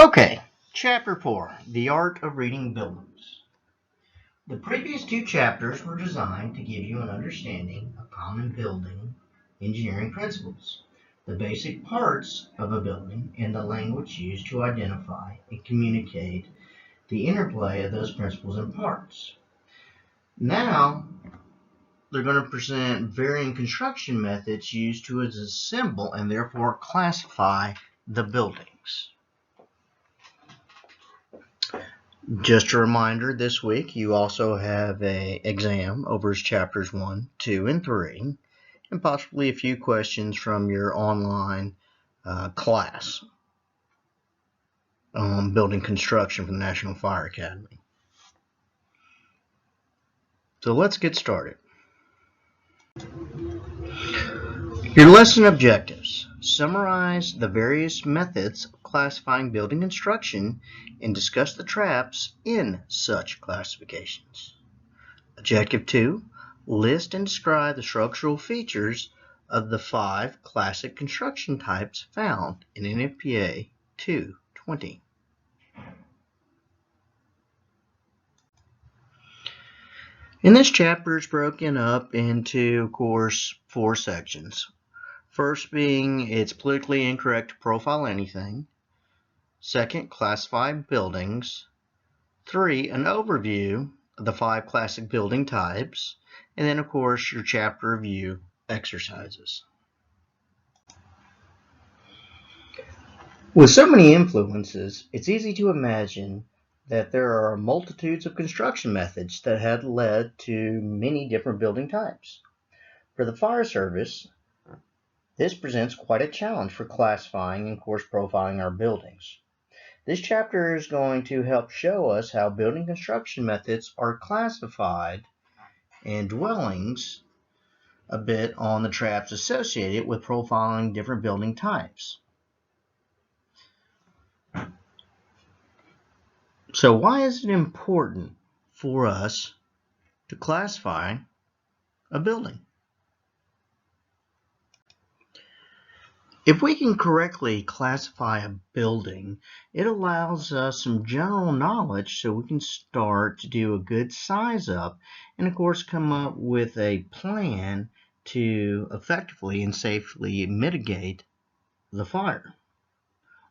Okay, Chapter 4, The Art of Reading Buildings. The previous two chapters were designed to give you an understanding of common building engineering principles, the basic parts of a building, and the language used to identify and communicate the interplay of those principles and parts. Now, they're going to present varying construction methods used to assemble and therefore classify the buildings. Just a reminder, this week you also have an exam over chapters 1, 2, and 3, and possibly a few questions from your online class on building construction from the National Fire Academy. So let's get started. Your lesson objectives. Summarize the various methods of classifying building construction and discuss the traps in such classifications. Objective 2. List and describe the structural features of the 5 classic construction types found in NFPA 220. And this chapter is broken up into, of course, 4 sections. First being, it's politically incorrect to profile anything. Second, classify buildings. 3, an overview of the 5 classic building types. And then, of course, your chapter review exercises. With so many influences, it's easy to imagine that there are multitudes of construction methods that have led to many different building types. For the fire service, this presents quite a challenge for classifying and, of course, profiling our buildings. This chapter is going to help show us how building construction methods are classified and dwellings a bit on the traps associated with profiling different building types. So why is it important for us to classify a building? If we can correctly classify a building, it allows us some general knowledge so we can start to do a good size up and, of course, come up with a plan to effectively and safely mitigate the fire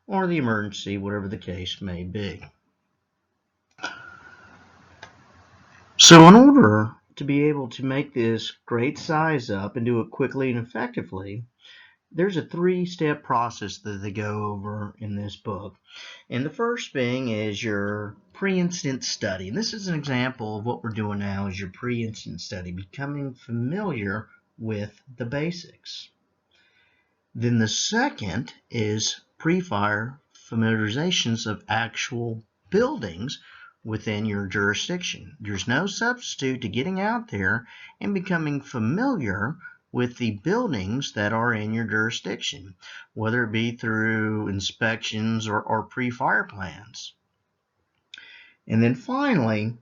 or the emergency, whatever the case may be. So in order to be able to make this great size up and do it quickly and effectively, there's a 3-step process that they go over in this book. And the first being is your pre-incident study. And this is an example of what we're doing now is your pre-incident study, becoming familiar with the basics. Then the second is pre-fire familiarizations of actual buildings within your jurisdiction. There's no substitute to getting out there and becoming familiar with the buildings that are in your jurisdiction, whether it be through inspections or pre-fire plans. And then finally,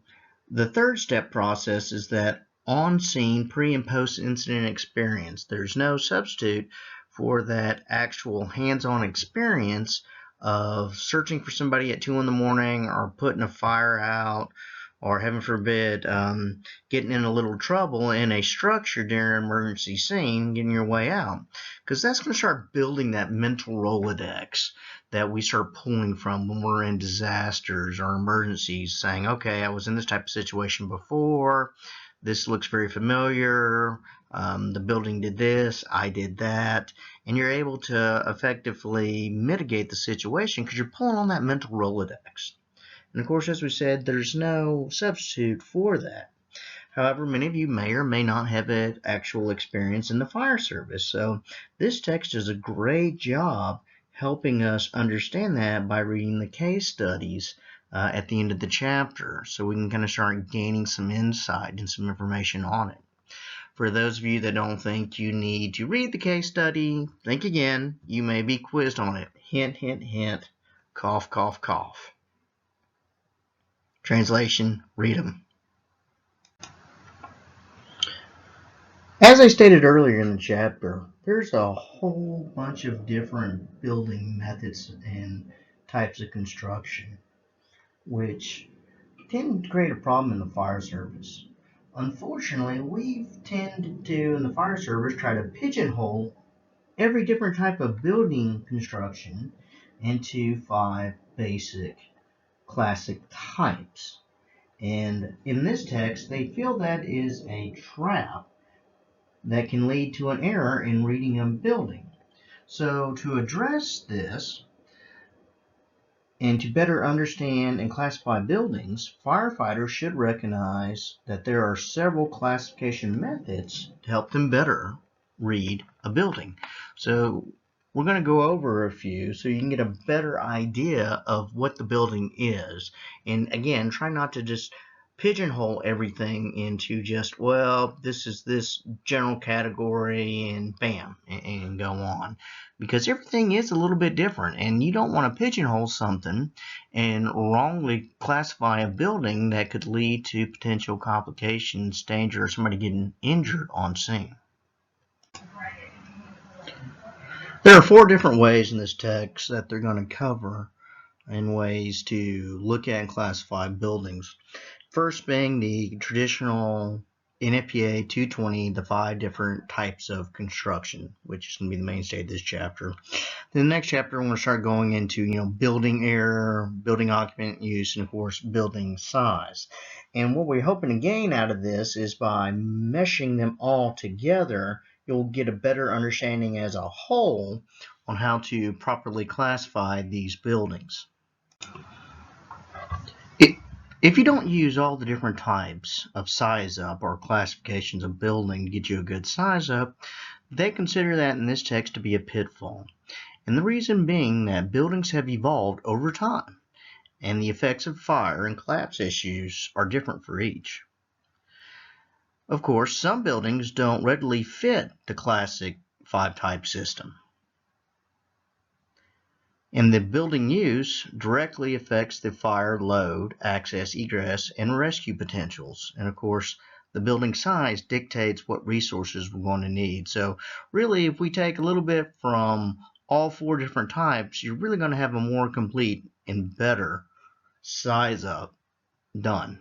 the third step process is that on-scene pre- and post-incident experience. There's no substitute for that actual hands-on experience of searching for somebody at 2 in the morning or putting a fire out or, heaven forbid, getting in a little trouble in a structure during an emergency scene, getting your way out. Because that's going to start building that mental Rolodex that we start pulling from when we're in disasters or emergencies, saying, okay, I was in this type of situation before. This looks very familiar. The building did this. I did that. And you're able to effectively mitigate the situation because you're pulling on that mental Rolodex. And of course, as we said, there's no substitute for that. However, many of you may or may not have an actual experience in the fire service. So this text does a great job helping us understand that by reading the case studies at the end of the chapter, so we can kind of start gaining some insight and some information on it. For those of you that don't think you need to read the case study, think again. You may be quizzed on it. Hint, hint, hint. Cough, cough, cough. Translation, read them. As I stated earlier in the chapter, there's a whole bunch of different building methods and types of construction, which tend to create a problem in the fire service. Unfortunately, we've tended to, in the fire service, try to pigeonhole every different type of building construction into 5 basic classic types. And in this text, they feel that is a trap that can lead to an error in reading a building. So to address this, and to better understand and classify buildings, firefighters should recognize that there are several classification methods to help them better read a building. So we're going to go over a few so you can get a better idea of what the building is. And again, try not to just pigeonhole everything into just, well, this is this general category and bam, and go on. Because everything is a little bit different, and you don't want to pigeonhole something and wrongly classify a building that could lead to potential complications, danger, or somebody getting injured on scene. There are 4 different ways in this text that they're going to cover in ways to look at and classify buildings. First being the traditional NFPA 220, the 5 different types of construction, which is going to be the mainstay of this chapter. The next chapter, we're going to start going into, building error, building occupant use, and of course, building size. And what we're hoping to gain out of this is by meshing them all together, you'll get a better understanding as a whole on how to properly classify these buildings. If you don't use all the different types of size up or classifications of building to get you a good size up, they consider that in this text to be a pitfall. And the reason being that buildings have evolved over time, and the effects of fire and collapse issues are different for each. Of course, some buildings don't readily fit the classic 5-type system. And the building use directly affects the fire load, access, egress, and rescue potentials. And of course, the building size dictates what resources we're going to need. So really, if we take a little bit from all 4 different types, you're really going to have a more complete and better size up done.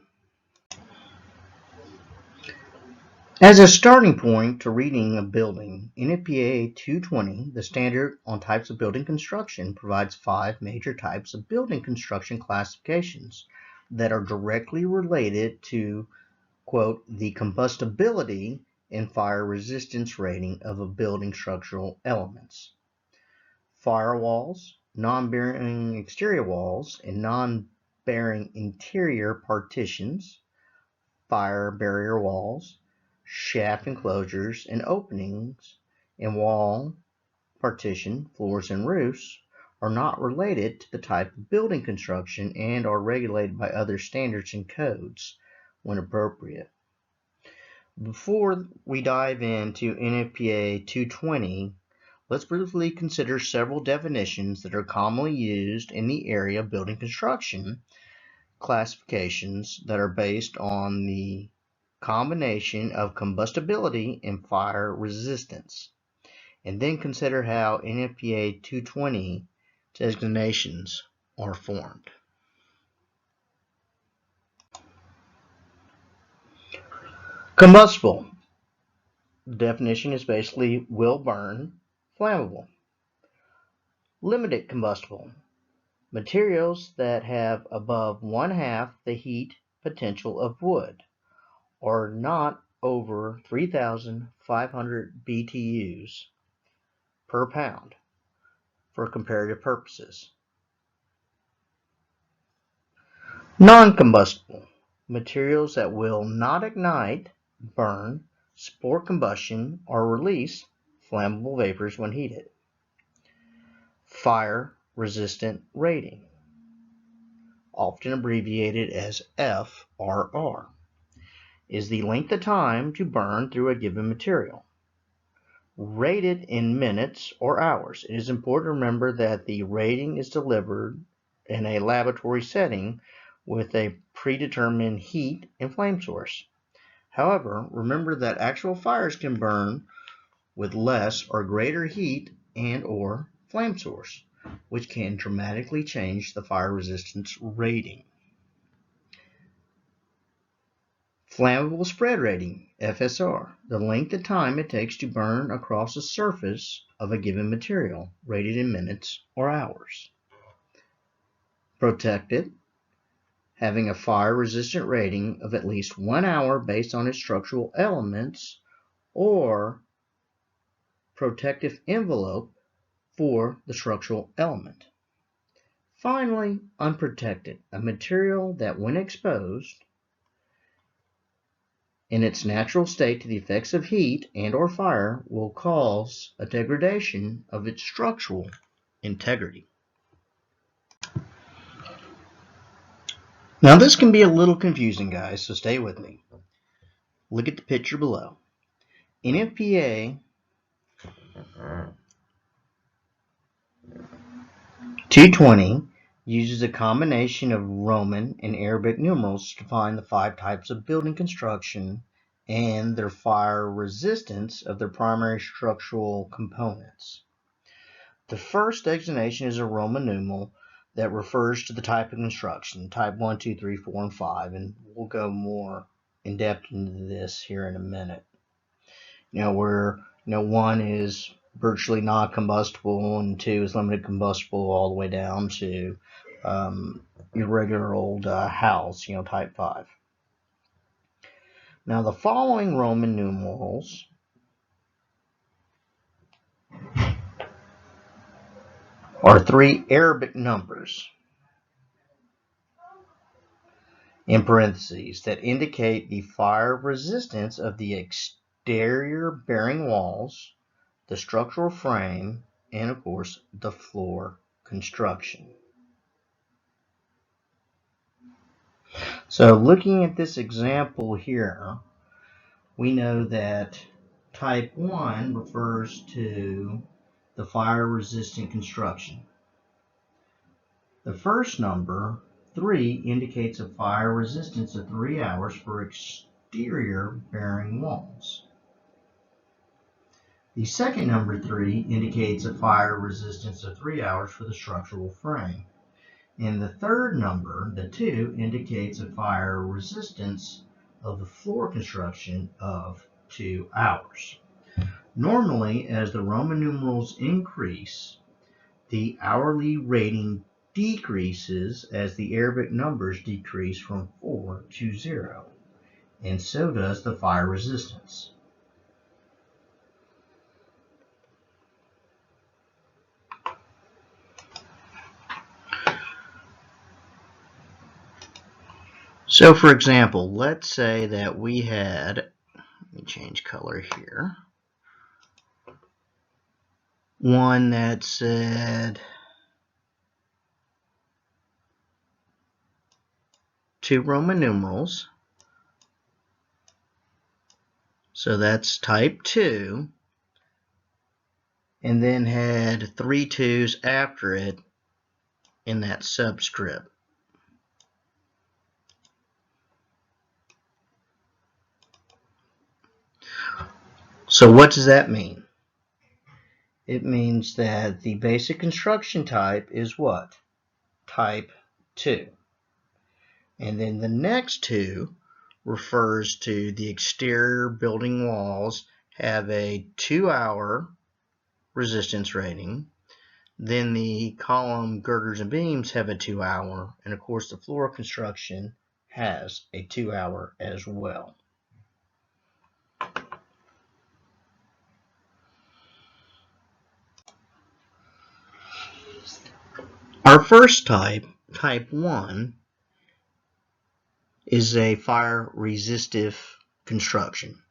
As a starting point to reading a building, NFPA 220, the standard on types of building construction, provides 5 major types of building construction classifications that are directly related to, quote, the combustibility and fire resistance rating of a building structural elements. Firewalls, non-bearing exterior walls, and non-bearing interior partitions, fire barrier walls, shaft enclosures and openings in wall, partition, floors, and roofs are not related to the type of building construction and are regulated by other standards and codes when appropriate. Before we dive into NFPA 220, let's briefly consider several definitions that are commonly used in the area of building construction classifications that are based on the combination of combustibility and fire resistance, and then consider how NFPA 220 designations are formed. Combustible. The definition is basically will burn, flammable. Limited combustible. Materials that have above 1/2 the heat potential of wood, or not over 3,500 BTUs per pound for comparative purposes. Non-combustible. Materials that will not ignite, burn, support combustion, or release flammable vapors when heated. Fire resistant rating, often abbreviated as FRR, is the length of time to burn through a given material, rated in minutes or hours. It is important to remember that the rating is delivered in a laboratory setting with a predetermined heat and flame source. However, remember that actual fires can burn with less or greater heat and or flame source. which can dramatically change the fire resistance rating. Flammable spread rating, FSR, the length of time it takes to burn across the surface of a given material, rated in minutes or hours. Protected, having a fire-resistant rating of at least 1 hour based on its structural elements, or protective envelope for the structural element. Finally, unprotected, a material that when exposed in its natural state to the effects of heat and or fire will cause a degradation of its structural integrity. Now this can be a little confusing, guys, so stay with me. Look at the picture below. NFPA 220 uses a combination of Roman and Arabic numerals to define the 5 types of building construction and their fire resistance of their primary structural components. The first designation is a Roman numeral that refers to the type of construction, type 1, 2, 3, 4, and 5, and we'll go more in depth into this here in a minute. Where 1 is virtually non-combustible and 2 is limited combustible, all the way down to your regular old house, type 5. Now the following Roman numerals are 3 Arabic numbers in parentheses that indicate the fire resistance of the exterior bearing walls, the structural frame, and of course the floor construction. So looking at this example here, we know that type 1 refers to the fire resistant construction. The first number, 3, indicates a fire resistance of 3 hours for exterior bearing walls. The second number, 3, indicates a fire resistance of 3 hours for the structural frame. And the third number, the 2, indicates a fire resistance of the floor construction of 2 hours. Normally, as the Roman numerals increase, the hourly rating decreases as the Arabic numbers decrease from 4 to 0, and so does the fire resistance. So for example, let's say that we had, let me change color here, one that said 2 Roman numerals, so that's type 2, and then had 3 2s after it in that subscript. So what does that mean? It means that the basic construction type is what? Type 2. And then the next 2 refers to the exterior building walls have a 2-hour resistance rating. Then the column girders and beams have a 2-hour, and of course the floor construction has a 2-hour as well. Our first type, type 1, is a fire resistive construction.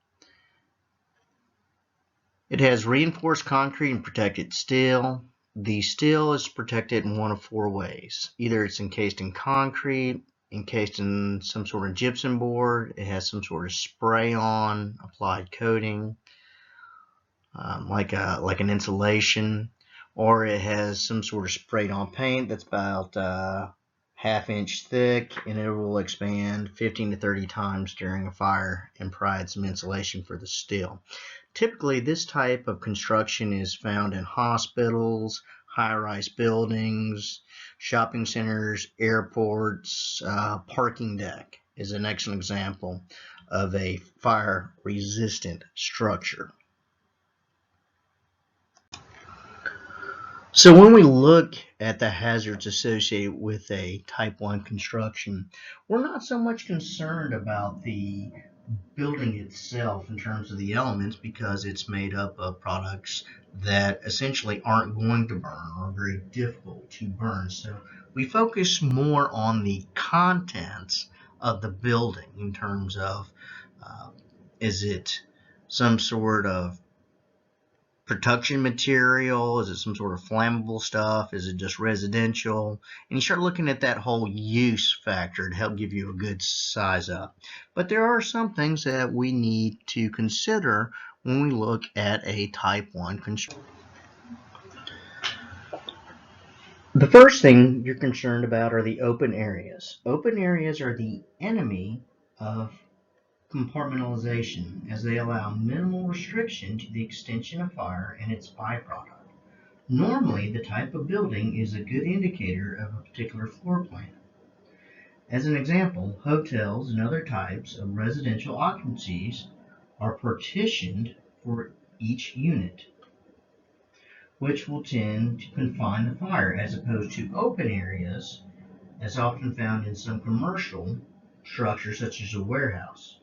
It has reinforced concrete and protected steel. The steel is protected in one of 4 ways. Either it's encased in concrete, encased in some sort of gypsum board, it has some sort of spray-on applied coating, like an insulation, or it has some sort of sprayed-on paint that's about ½ inch thick, and it will expand 15 to 30 times during a fire and provide some insulation for the steel. Typically, this type of construction is found in hospitals, high-rise buildings, shopping centers, airports, parking deck is an excellent example of a fire-resistant structure. So when we look at the hazards associated with a type 1 construction, we're not so much concerned about the building itself in terms of the elements because it's made up of products that essentially aren't going to burn or are very difficult to burn. So we focus more on the contents of the building in terms of is it some sort of production material? Is it some sort of flammable stuff? Is it just residential? And you start looking at that whole use factor to help give you a good size up. But there are some things that we need to consider when we look at a type 1 construction. The first thing you're concerned about are the open areas. Open areas are the enemy of compartmentalization as they allow minimal restriction to the extension of fire and its byproduct. Normally, the type of building is a good indicator of a particular floor plan. As an example, hotels and other types of residential occupancies are partitioned for each unit, which will tend to confine the fire as opposed to open areas as often found in some commercial structures such as a warehouse.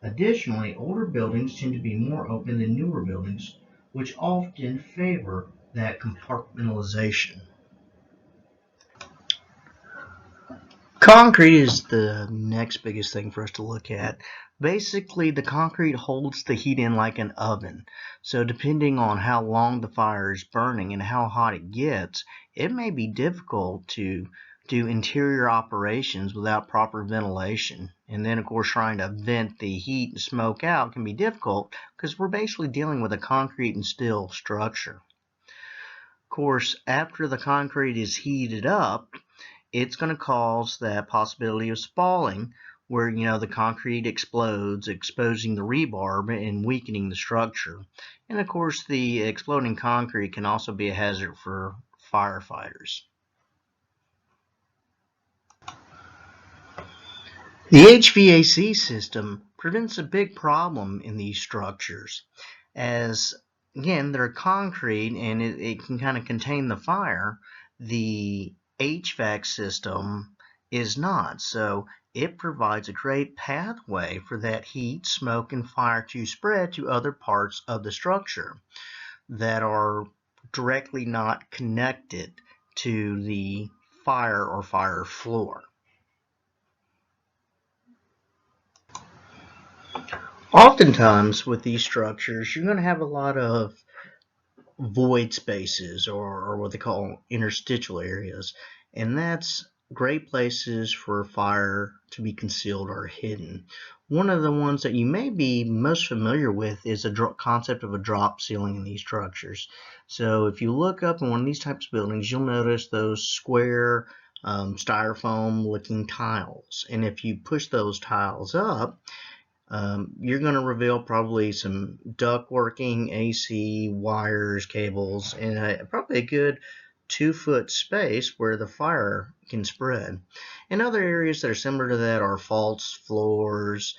Additionally, older buildings tend to be more open than newer buildings, which often favor that compartmentalization. Concrete is the next biggest thing for us to look at. Basically, the concrete holds the heat in like an oven. So depending on how long the fire is burning and how hot it gets, it may be difficult to do interior operations without proper ventilation. And then, of course, trying to vent the heat and smoke out can be difficult because we're basically dealing with a concrete and steel structure. Of course, after the concrete is heated up, it's going to cause that possibility of spalling where the concrete explodes, exposing the rebar and weakening the structure. And of course, the exploding concrete can also be a hazard for firefighters. The HVAC system prevents a big problem in these structures as, again, they're concrete and it can kind of contain the fire. The HVAC system is not, so it provides a great pathway for that heat, smoke, and fire to spread to other parts of the structure that are directly not connected to the fire or fire floor. Oftentimes with these structures, you're going to have a lot of void spaces or what they call interstitial areas, and that's great places for fire to be concealed or hidden. One of the ones that you may be most familiar with is the concept of a drop ceiling in these structures. So if you look up in one of these types of buildings, you'll notice those square styrofoam looking tiles, and if you push those tiles up, you're going to reveal probably some duct working, AC, wires, cables, and probably a good 2-foot space where the fire can spread. And other areas that are similar to that are faults, floors,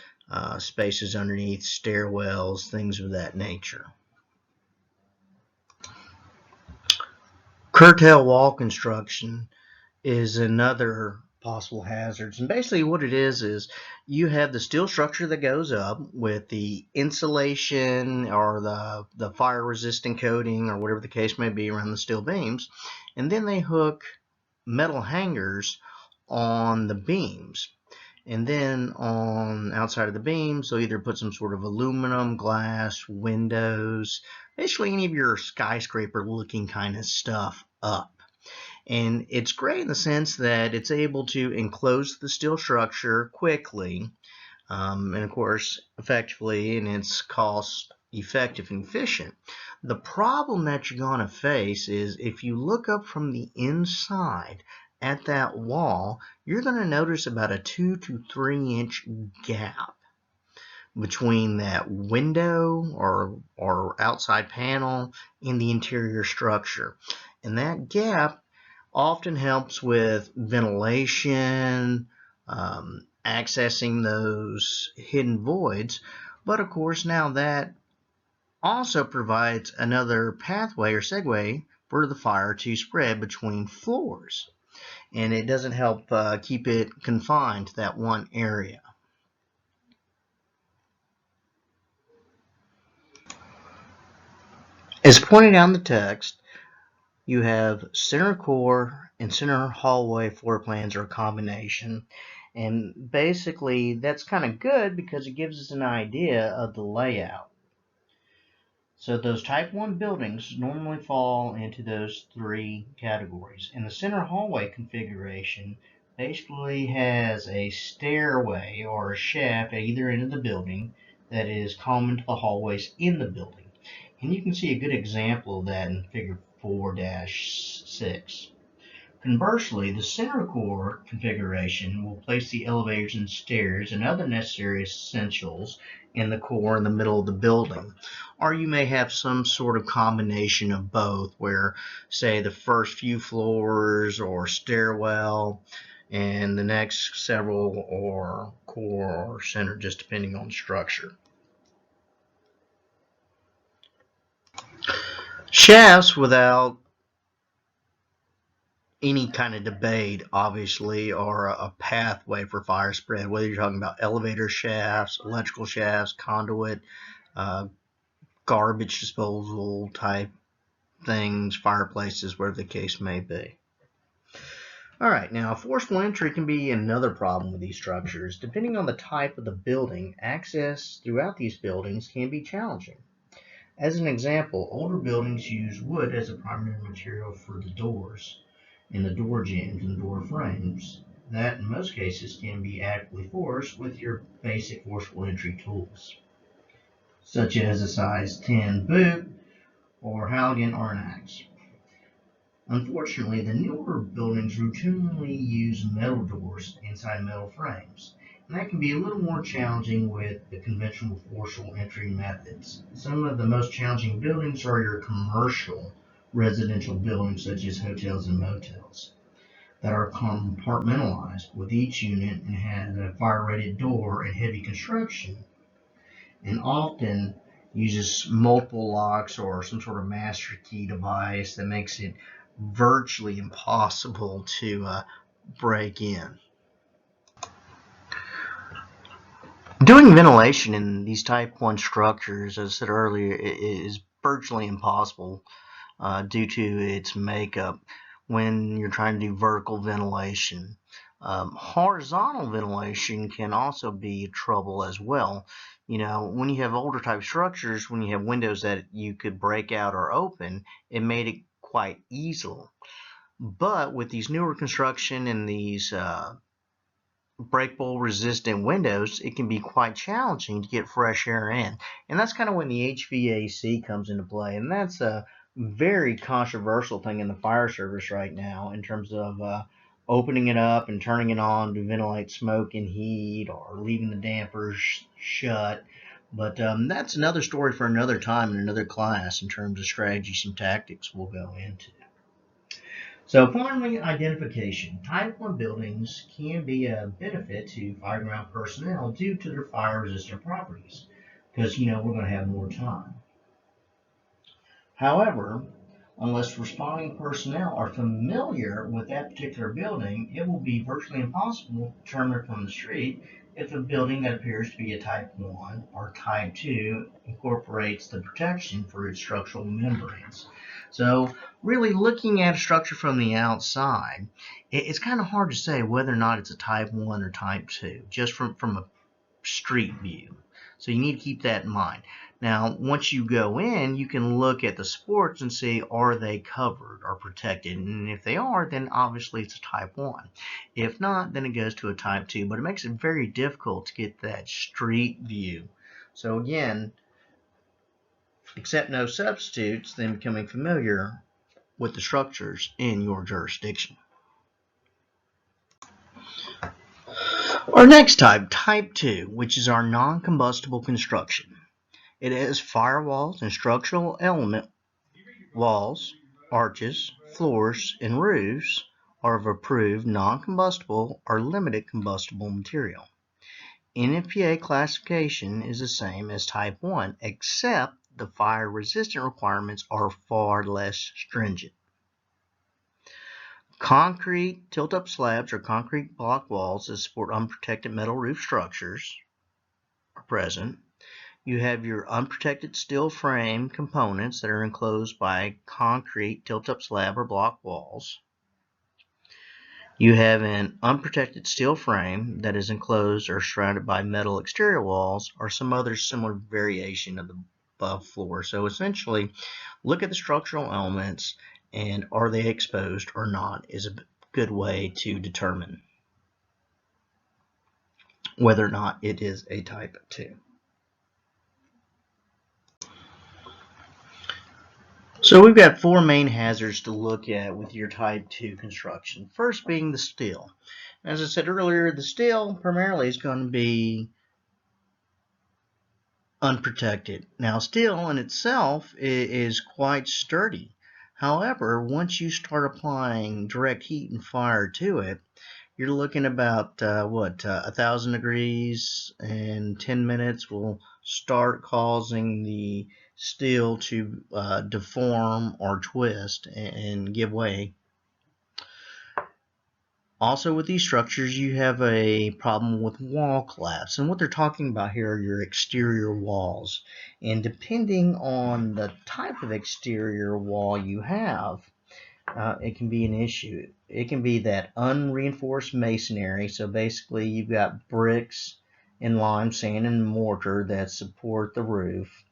spaces underneath, stairwells, things of that nature. Curtail wall construction is another possible hazards, and basically what it is you have the steel structure that goes up with the insulation or the fire resistant coating or whatever the case may be around the steel beams, and then they hook metal hangers on the beams, and then on outside of the beams they'll either put some sort of aluminum, glass, windows, basically any of your skyscraper looking kind of stuff up. And it's great in the sense that it's able to enclose the steel structure quickly and of course effectively, and it's cost effective and efficient. The problem that you're going to face is if you look up from the inside at that wall, you're going to notice about a 2 to 3 inch gap between that window or outside panel and the interior structure. And that gap often helps with ventilation, accessing those hidden voids. But of course, now that also provides another pathway or segue for the fire to spread between floors. And it doesn't help keep it confined to that one area. As pointed out in the text, you have center core and center hallway floor plans are a combination. And basically, that's kind of good because it gives us an idea of the layout. So those type 1 buildings normally fall into those three categories. And the center hallway configuration basically has a stairway or a shaft at either end of the building that is common to the hallways in the building. And you can see a good example of that in figure 4-6. Conversely, the center core configuration will place the elevators and stairs and other necessary essentials in the core in the middle of the building. Or you may have some sort of combination of both where, say, the first few floors or stairwell and the next several or core or center, just depending on the structure. Shafts without any kind of debate, obviously, or a pathway for fire spread, whether you're talking about elevator shafts, electrical shafts, conduit, garbage disposal type things, fireplaces, whatever the case may be. All right, now forceful entry can be another problem with these structures. Depending on the type of the building, access throughout these buildings can be challenging. As an example, older buildings use wood as a primary material for the doors in the door jambs and door frames. That, in most cases, can be adequately forced with your basic forceful entry tools, such as a size 10 boot or Halligan or an axe. Unfortunately, the newer buildings routinely use metal doors inside metal frames, and that can be a little more challenging with the conventional forceful entry methods. Some of the most challenging buildings are your commercial residential buildings such as hotels and motels that are compartmentalized with each unit and has a fire-rated door and heavy construction, and often uses multiple locks or some sort of master key device that makes it virtually impossible to break in. Doing ventilation in these type 1 structures, as I said earlier, is virtually impossible due to its makeup when you're trying to do vertical ventilation. Horizontal ventilation can also be trouble as well. You know, when you have older type structures, when you have windows that you could break out or open, it made it quite easy. But with these newer construction and these breakable resistant windows, it can be quite challenging to get fresh air in. And that's kind of when the HVAC comes into play. And that's a very controversial thing in the fire service right now in terms of opening it up and turning it on to ventilate smoke and heat or leaving the dampers shut. But that's another story for another time in another class in terms of strategies and tactics we'll go into. So finally, identification. Type 1 buildings can be a benefit to fireground personnel due to their fire resistant properties because, we're going to have more time. However, unless responding personnel are familiar with that particular building, it will be virtually impossible to determine from the street if a building that appears to be a Type 1 or Type 2 incorporates the protection for its structural membranes. So really looking at a structure from the outside, it's kind of hard to say whether or not it's a Type 1 or Type 2, just from a street view. So you need to keep that in mind. Now, once you go in, you can look at the supports and see, are they covered or protected? And if they are, then obviously it's a Type 1. If not, then it goes to a Type 2. But it makes it very difficult to get that street view. So again, accept no substitutes, then becoming familiar with the structures in your jurisdiction. Our next type, Type 2, which is our non-combustible construction. It has firewalls and structural element walls, arches, floors, and roofs are of approved non-combustible or limited combustible material. NFPA classification is the same as Type 1, except the fire resistant requirements are far less stringent. Concrete tilt-up slabs or concrete block walls that support unprotected metal roof structures are present. You have your unprotected steel frame components that are enclosed by concrete tilt-up slab or block walls. You have an unprotected steel frame that is enclosed or surrounded by metal exterior walls or some other similar variation of the above floor. So essentially, look at the structural elements and are they exposed or not is a good way to determine whether or not it is a Type 2. So we've got four main hazards to look at with your Type 2 construction. First being the steel. As I said earlier, the steel primarily is going to be unprotected. Now, steel in itself is quite sturdy. However, once you start applying direct heat and fire to it, you're looking about 1,000 degrees and 10 minutes will start causing the steel to deform or twist and give way. Also with these structures, you have a problem with wall collapse. And what they're talking about here are your exterior walls. And depending on the type of exterior wall you have, it can be an issue. It can be that unreinforced masonry. So basically you've got bricks and lime, sand, and mortar that support the roof.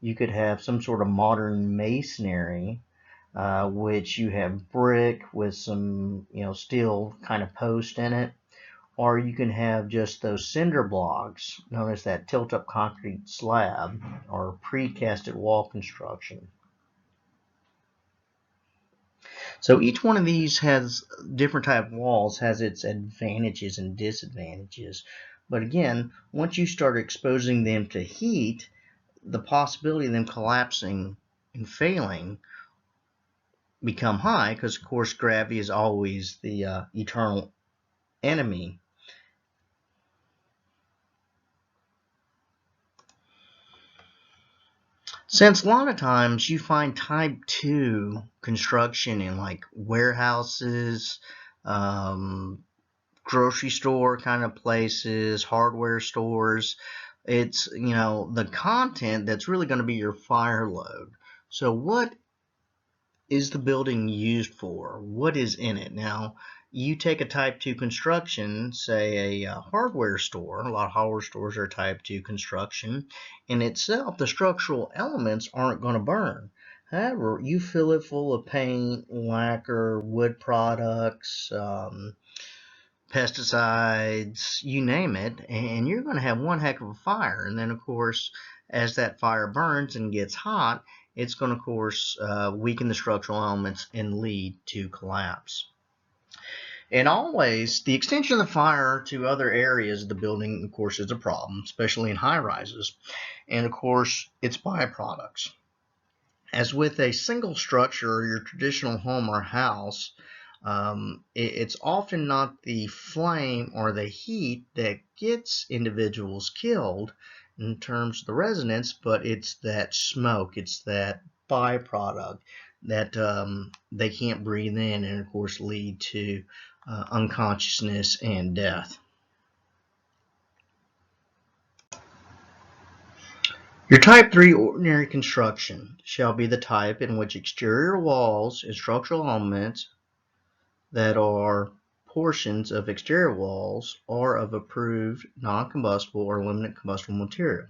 You could have some sort of modern masonry, which you have brick with some steel kind of post in it, or you can have just those cinder blocks known as that tilt-up concrete slab or precasted wall construction. So each one of these has different type of walls, has its advantages and disadvantages. But again, once you start exposing them to heat, the possibility of them collapsing and failing become high because, of course, gravity is always the eternal enemy. Since a lot of times you find Type 2 construction in like warehouses, grocery store kind of places, hardware stores, it's the content that's really going to be your fire load. So what is the building used for? What is in it? Now, you take a Type 2 construction, say a hardware store, a lot of hardware stores are Type 2 construction. In itself, the structural elements aren't going to burn. However, you fill it full of paint, lacquer, wood products, pesticides, you name it, and you're going to have one heck of a fire. And then, of course, as that fire burns and gets hot, it's going to, of course, weaken the structural elements and lead to collapse. And always, the extension of the fire to other areas of the building, of course, is a problem, especially in high rises. And, of course, its byproducts. As with a single structure or your traditional home or house, it's often not the flame or the heat that gets individuals killed in terms of the residents, but it's that smoke, it's that byproduct that they can't breathe in and, of course, lead to unconsciousness and death. Your Type 3 ordinary construction shall be the type in which exterior walls and structural elements that are portions of exterior walls are of approved non-combustible or limited combustible material,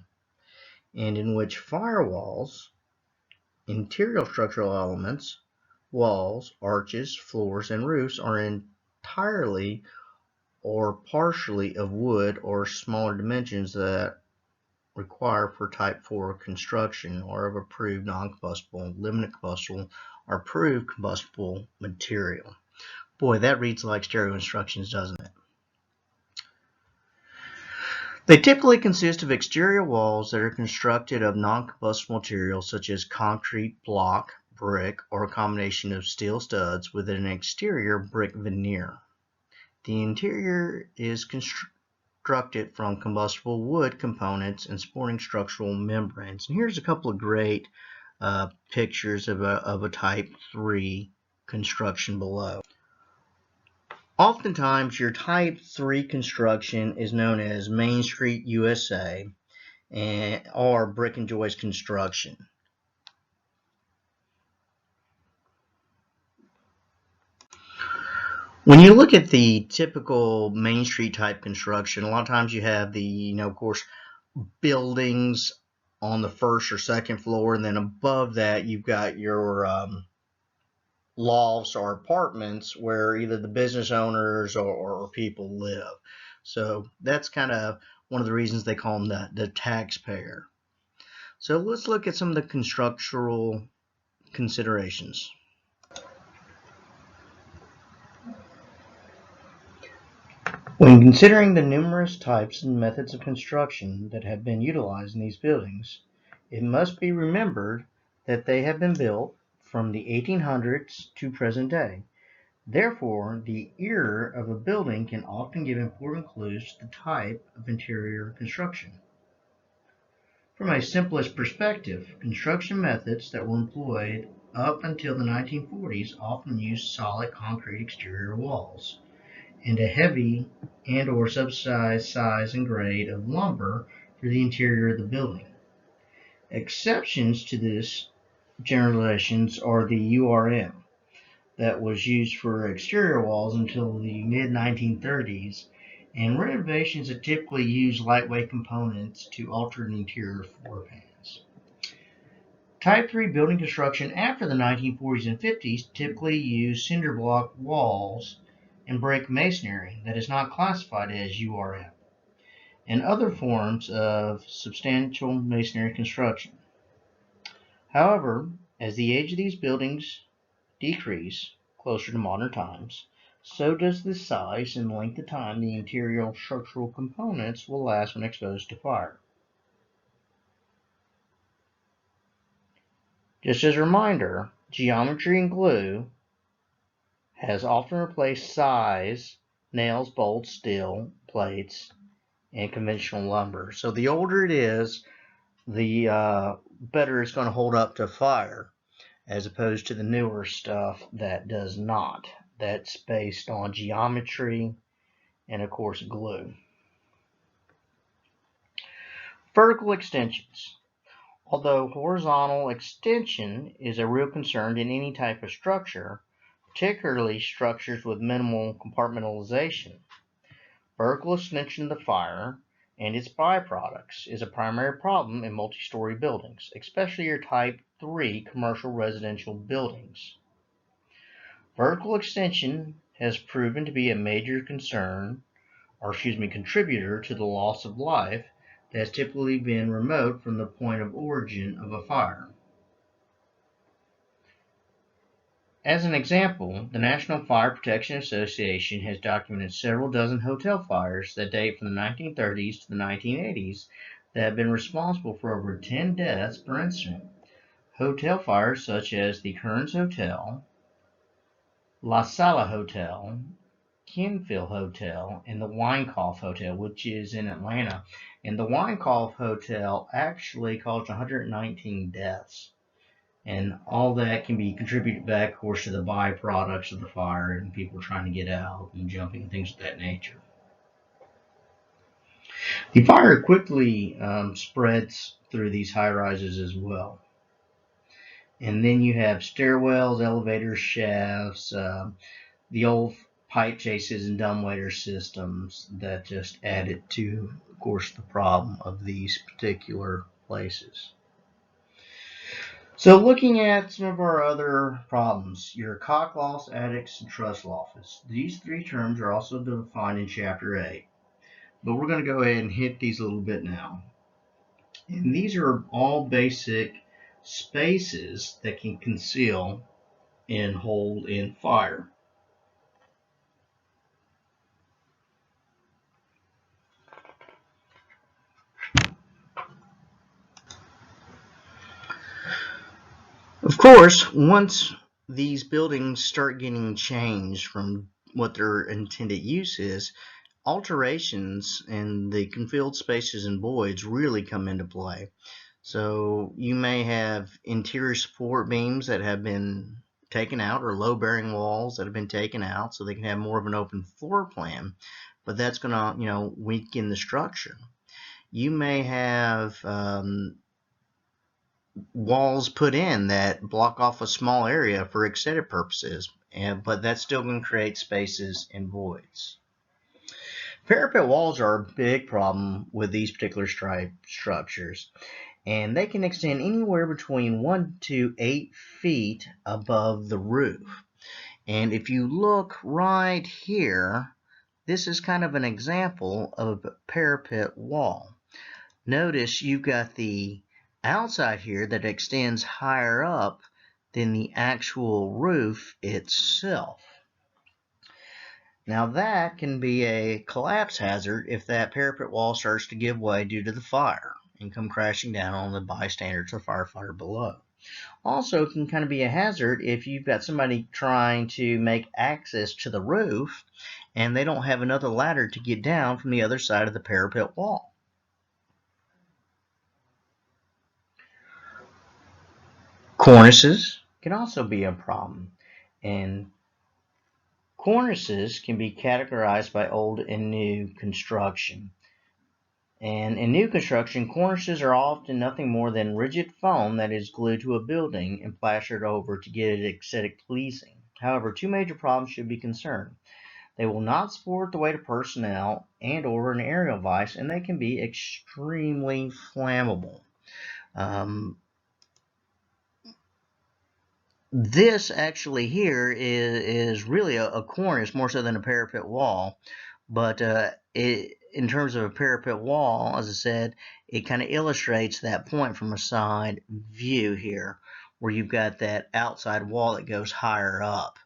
and in which firewalls, interior structural elements, walls, arches, floors, and roofs are entirely or partially of wood or smaller dimensions that require for Type 4 construction or of approved non-combustible, limited combustible, or approved combustible material. Boy, that reads like stereo instructions, doesn't it? They typically consist of exterior walls that are constructed of non-combustible materials such as concrete block, brick or a combination of steel studs with an exterior brick veneer. The interior is constructed from combustible wood components and supporting structural membranes. And here's a couple of great pictures of a Type 3 construction below. Oftentimes, your Type 3 construction is known as Main Street USA or brick and joist construction. When you look at the typical Main Street type construction, a lot of times you have the, of course, buildings on the first or second floor, and then above that you've got your lofts or apartments where either the business owners or people live. So that's kind of one of the reasons they call them the taxpayer. So let's look at some of the constructural considerations. When considering the numerous types and methods of construction that have been utilized in these buildings, it must be remembered that they have been built from the 1800s to present day. Therefore, the era of a building can often give important clues to the type of interior construction. From a simplest perspective, construction methods that were employed up until the 1940s often used solid concrete exterior walls and a heavy and or subsidized size and grade of lumber for the interior of the building. Exceptions to this generalizations are the URM that was used for exterior walls until the mid-1930s, and renovations that typically use lightweight components to alter the interior floor plans. Type 3 building construction after the 1940s and 50s typically used cinder block walls and brick masonry that is not classified as URM, and other forms of substantial masonry construction. However, as the age of these buildings decrease closer to modern times, so does the size and length of time the interior structural components will last when exposed to fire. Just as a reminder, geometry and glue has often replaced size, nails, bolts, steel, plates, and conventional lumber. So the older it is, the better it's going to hold up to fire, as opposed to the newer stuff that does not. That's based on geometry and, of course, glue. Vertical extensions. Although horizontal extension is a real concern in any type of structure, particularly structures with minimal compartmentalization, vertical extension of the fire and its byproducts is a primary problem in multi-story buildings, especially your Type 3 commercial residential buildings. Vertical extension has proven to be a major contributor to the loss of life that has typically been remote from the point of origin of a fire. As an example, the National Fire Protection Association has documented several dozen hotel fires that date from the 1930s to the 1980s that have been responsible for over 10 deaths per incident. Hotel fires such as the Kearns Hotel, La Sala Hotel, Kinfield Hotel, and the Weinkauf Hotel, which is in Atlanta. And the Weinkauf Hotel actually caused 119 deaths. And all that can be contributed back, of course, to the byproducts of the fire and people trying to get out and jumping and things of that nature. The fire quickly spreads through these high rises as well. And then you have stairwells, elevators, shafts, the old pipe chases and dumbwaiter systems that just added to, of course, the problem of these particular places. So looking at some of our other problems, your cock loss, attics, and truss losses. These three terms are also defined in Chapter 8. But we're going to go ahead and hit these a little bit now. And these are all basic spaces that can conceal and hold in fire. Of course, once these buildings start getting changed from what their intended use is, alterations in the concealed spaces and voids really come into play. So you may have interior support beams that have been taken out, or load-bearing walls that have been taken out, so they can have more of an open floor plan. But that's going to, weaken the structure. You may have walls put in that block off a small area for aesthetic purposes, but that's still going to create spaces and voids. Parapet walls are a big problem with these particular structures, and they can extend anywhere between 1 to 8 feet above the roof. And if you look right here, this is kind of an example of a parapet wall. Notice you've got the outside here that extends higher up than the actual roof itself. Now that can be a collapse hazard if that parapet wall starts to give way due to the fire and come crashing down on the bystanders or firefighter below. Also, it can kind of be a hazard if you've got somebody trying to make access to the roof and they don't have another ladder to get down from the other side of the parapet wall. Cornices can also be a problem, and cornices can be categorized by old and new construction. And in new construction, cornices are often nothing more than rigid foam that is glued to a building and plastered over to get it aesthetic pleasing. However, two major problems should be concerned. They will not support the weight of personnel and or an aerial vise, and they can be extremely flammable. This actually here is really a cornice more so than a parapet wall, but in terms of a parapet wall, as I said, it kind of illustrates that point from a side view here, where you've got that outside wall that goes higher up,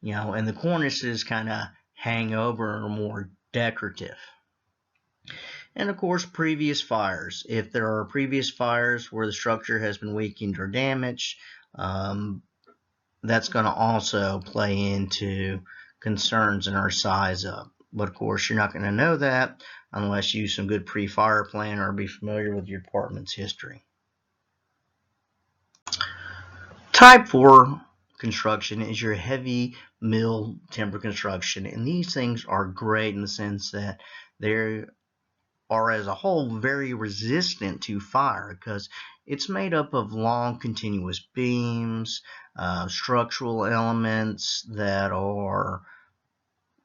and the cornices kind of hang over and are more decorative. And of course, previous fires. If there are previous fires where the structure has been weakened or damaged, that's going to also play into concerns in our size up. But of course, you're not going to know that unless you use some good pre-fire plan or be familiar with your department's history. Type 4 construction is your heavy mill timber construction, and these things are great in the sense that they are as a whole very resistant to fire because it's made up of long continuous beams, structural elements that are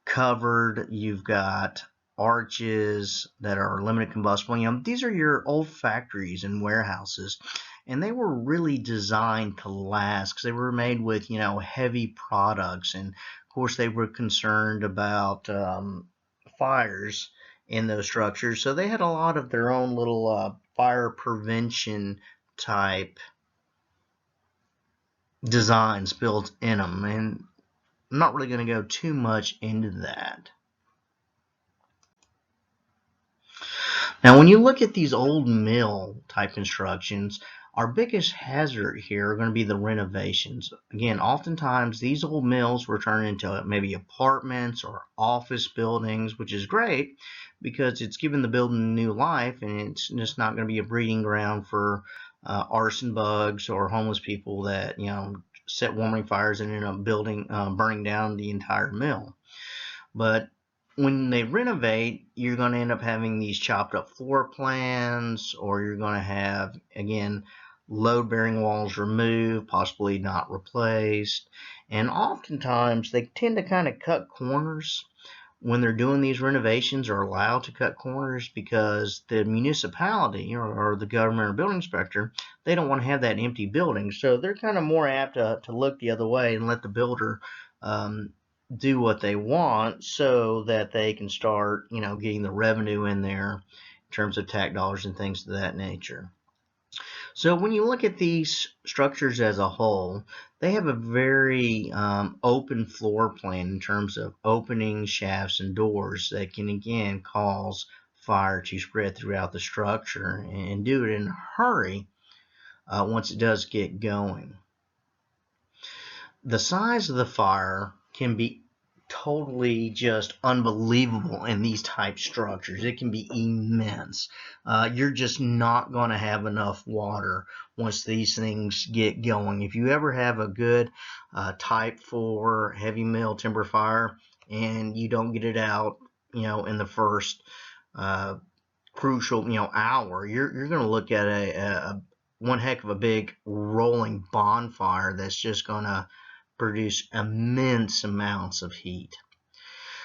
covered. You've got arches that are limited combustible. These are your old factories and warehouses, and they were really designed to last because they were made with heavy products, and of course they were concerned about fires in those structures, so they had a lot of their own little fire prevention type designs built in them, and I'm not really going to go too much into that. Now, when you look at these old mill type constructions, our biggest hazard here are going to be the renovations. Again, oftentimes these old mills were turned into maybe apartments or office buildings, which is great because it's given the building new life, and it's just not going to be a breeding ground for arson bugs or homeless people that set warming fires and end up burning down the entire mill. But when they renovate, you're going to end up having these chopped up floor plans, or you're going to have, again, load-bearing walls removed, possibly not replaced. And oftentimes, they tend to kind of cut corners when they're doing these renovations, or allowed to cut corners because the municipality or the government or building inspector, they don't want to have that empty building. So they're kind of more apt to look the other way and let the builder do what they want so that they can start, getting the revenue in there in terms of tax dollars and things of that nature. So when you look at these structures as a whole, they have a very open floor plan in terms of opening shafts and doors that can again cause fire to spread throughout the structure and do it in a hurry once it does get going. The size of the fire can be totally just unbelievable in these type structures. It can be immense. You're just not going to have enough water once these things get going. If you ever have a good type 4 heavy metal timber fire and you don't get it out, in the first crucial, hour, you're going to look at a one heck of a big rolling bonfire that's just going to produce immense amounts of heat.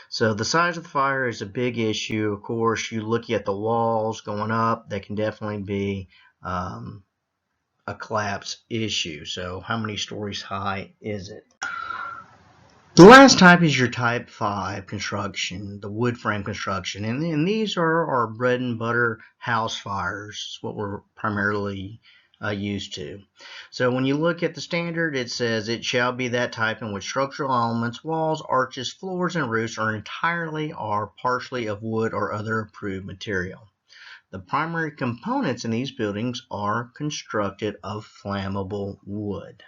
So the size of the fire is a big issue. Of course, you look at the walls going up, that can definitely be a collapse issue. So how many stories high is it? The last type is your type 5 construction, the wood frame construction. And these are our bread and butter house fires. It's what we're primarily used to. So when you look at the standard, it says it shall be that type in which structural elements, walls, arches, floors, and roofs are entirely or partially of wood or other approved material. The primary components in these buildings are constructed of flammable wood.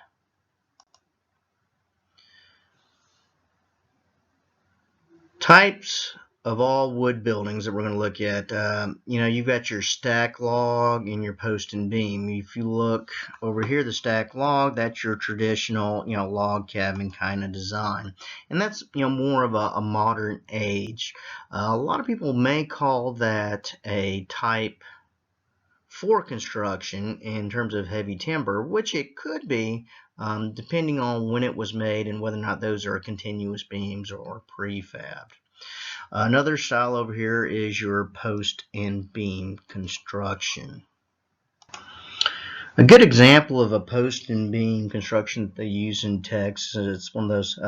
Types of all wood buildings that we're going to look at. You've got your stack log and your post and beam. If you look over here, the stack log, that's your traditional, log cabin kind of design. And that's, more of a modern age. A lot of people may call that a type 4 construction in terms of heavy timber, which it could be, depending on when it was made and whether or not those are continuous beams or prefabbed. Another style over here is your post and beam construction. A good example of a post and beam construction that they use in Texas, it's one of those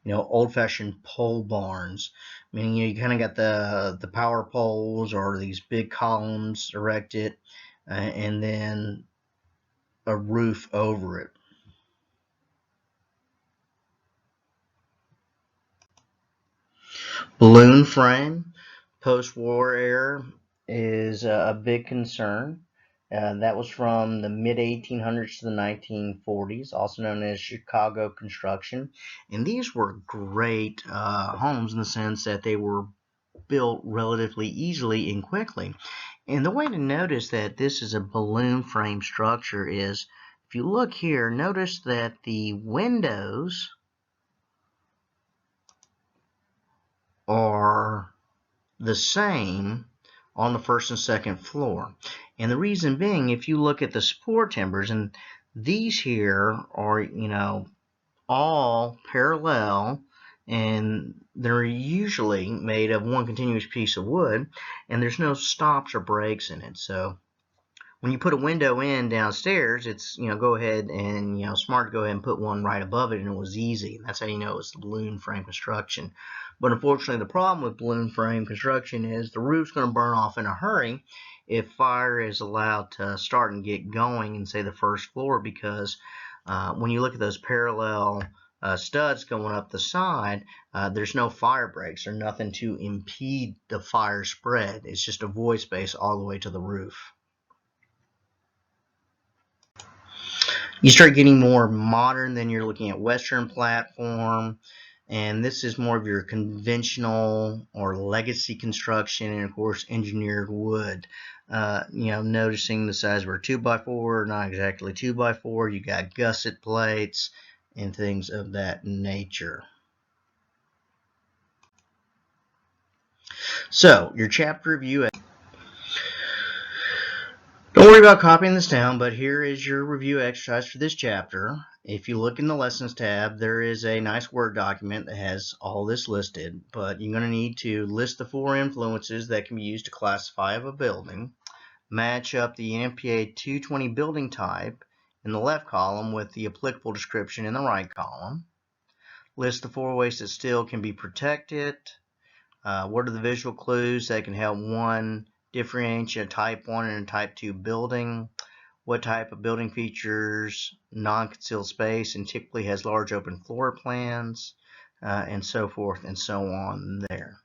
old-fashioned pole barns. Meaning you kind of got the power poles or these big columns erected, and then a roof over it. Balloon frame, post-war era, is a big concern. That was from the mid-1800s to the 1940s, also known as Chicago construction. And these were great homes in the sense that they were built relatively easily and quickly. And the way to notice that this is a balloon frame structure is, if you look here, notice that the windows are the same on the first and second floor. And the reason being, if you look at the support timbers, and these here are, all parallel, and they're usually made of one continuous piece of wood, and there's no stops or breaks in it. So when you put a window in downstairs, it's, go ahead and, smart to go ahead and put one right above it, and it was easy. That's how you know it's the balloon frame construction. But unfortunately, the problem with balloon frame construction is the roof's going to burn off in a hurry if fire is allowed to start and get going in, say, the first floor, because when you look at those parallel studs going up the side, there's no fire breaks or nothing to impede the fire spread. It's just a void space all the way to the roof. You start getting more modern, then you're looking at Western platform, and this is more of your conventional or legacy construction, and of course engineered wood. Noticing the size of our 2x4, not exactly 2x4, you got gusset plates and things of that nature. So your chapter review. Don't worry about copying this down, but here is your review exercise for this chapter. If you look in the Lessons tab, there is a nice Word document that has all this listed, but you're going to need to list the 4 influences that can be used to classify of a building, match up the NFPA 220 building type in the left column with the applicable description in the right column, list the 4 ways that steel can be protected, what are the visual clues that can help one differentiate a type 1 and a type 2 building, what type of building features non-concealed space and typically has large open floor plans, and so forth and so on there.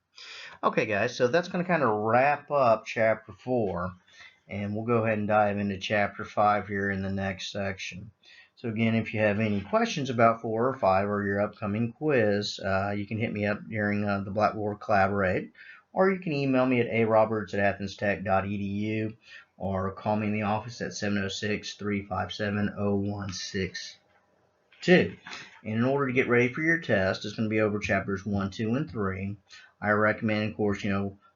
Okay guys, so that's going to kind of wrap up chapter 4. And we'll go ahead and dive into Chapter 5 here in the next section. So again, if you have any questions about 4 or 5 or your upcoming quiz, you can hit me up during the Blackboard Collaborate, or you can email me at aroberts@athenstech.edu, or call me in the office at 706-357-0162. And in order to get ready for your test, it's going to be over chapters 1, 2, and 3. I recommend, of course,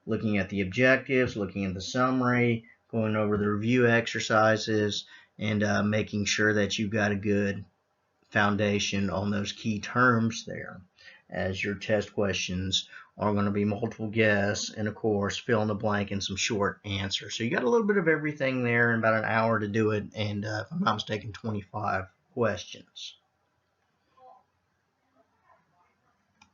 looking at the objectives, looking at the summary, going over the review exercises, and making sure that you've got a good foundation on those key terms there, as your test questions are going to be multiple guess and, of course, fill in the blank and some short answers. So you got a little bit of everything there in about an hour to do it, and if I'm not mistaken, 25 questions.